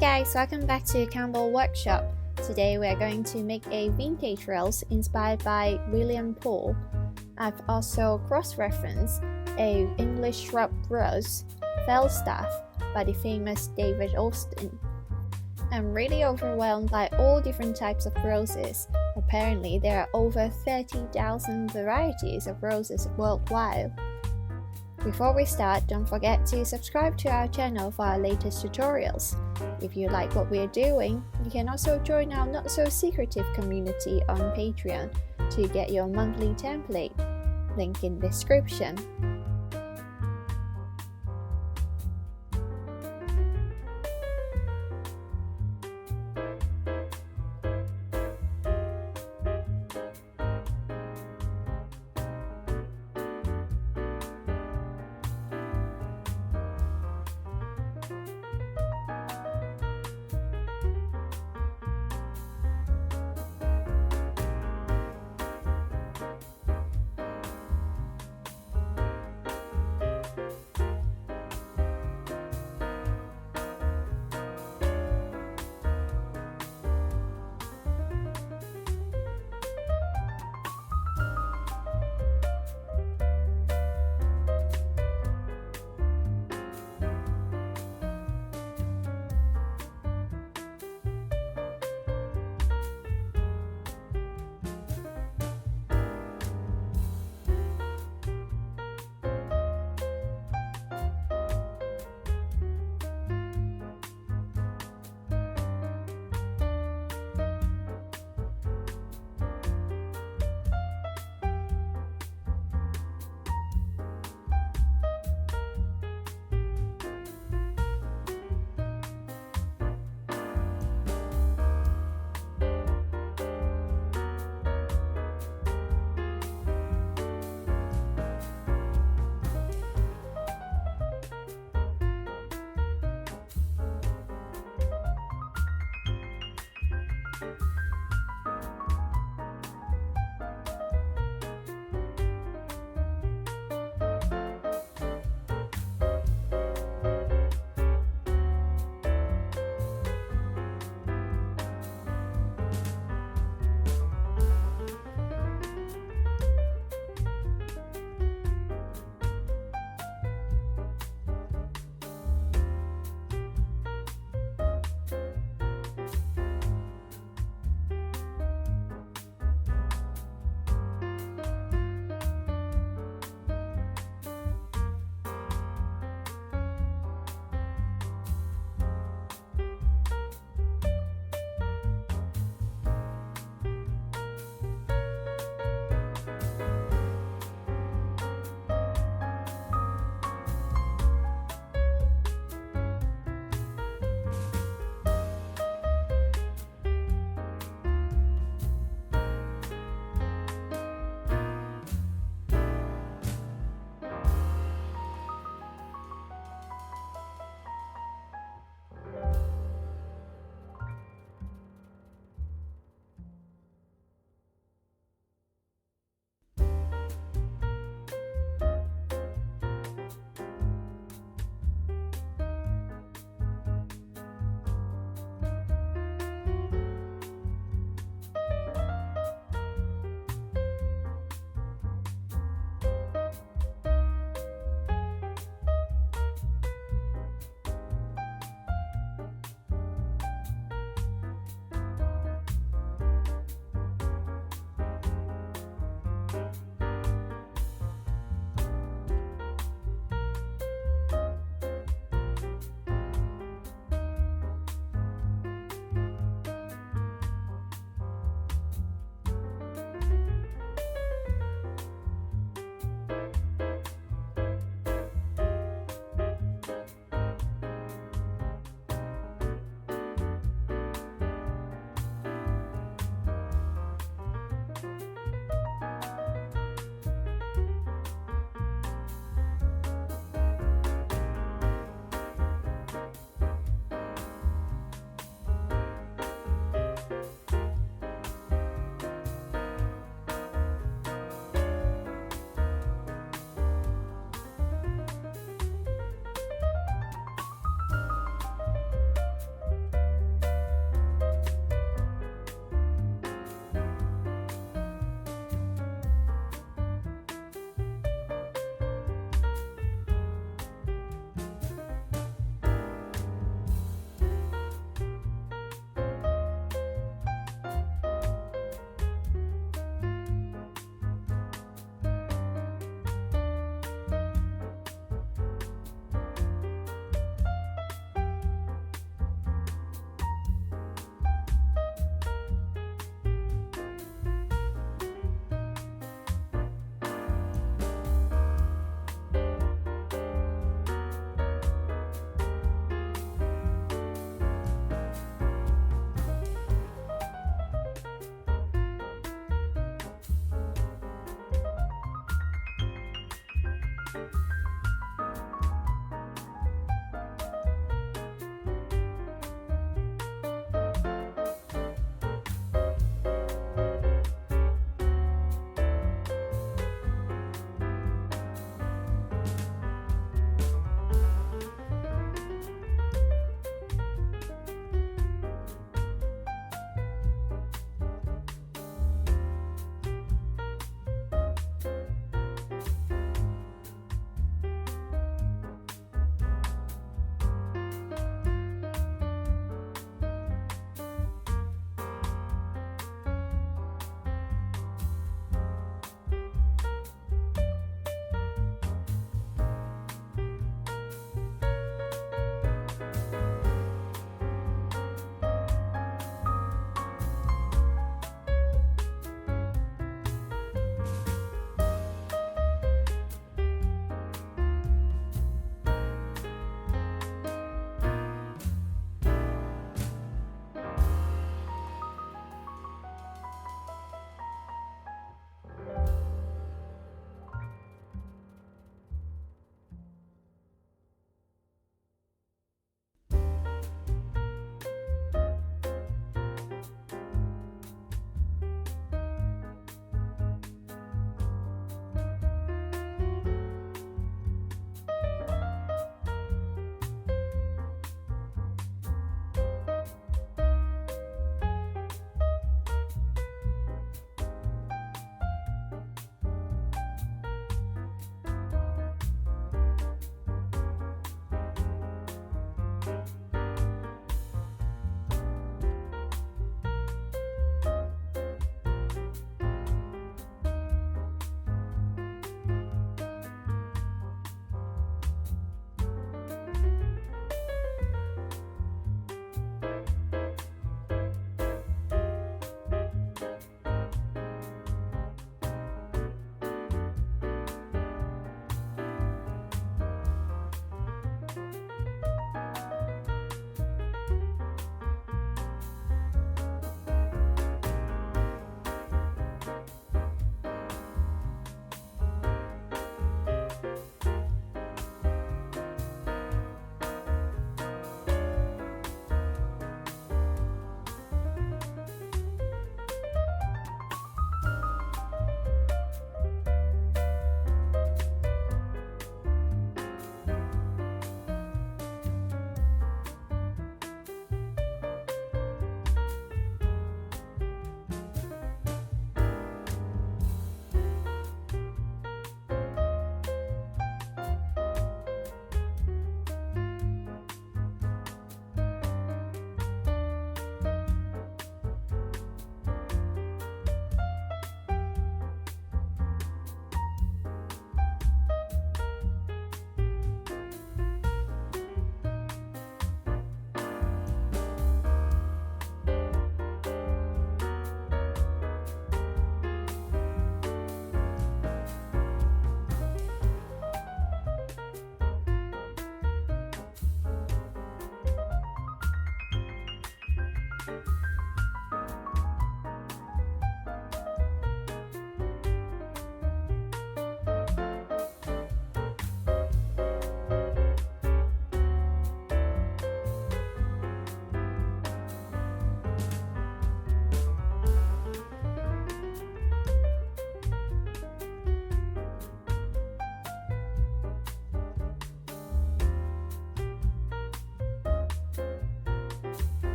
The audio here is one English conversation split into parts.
guys, welcome back to Campbell Workshop. Today we are going to make a vintage rose inspired by William Paul. I've also cross-referenced a English Shrub Rose, Falstaff by the famous David Austin. I'm really overwhelmed by all different types of roses. Apparently there are over 30,000 varieties of roses worldwide. Before we start, don't forget to subscribe to our channel for our latest tutorials. If you like what we are doing, you can also join our not-so-secretive community on Patreon to get your monthly template. Link in description.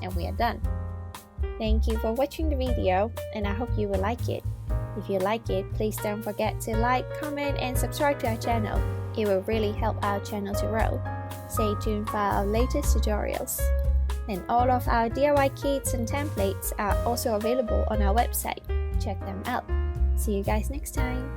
And we are done. Thank you for watching the video, and I hope you will like it. If you like it, please don't forget to like, comment and subscribe to our channel. It will really help our channel to grow. Stay tuned for our latest tutorials. And all of our DIY kits and templates are also available on our website. Check them out. See you guys next time.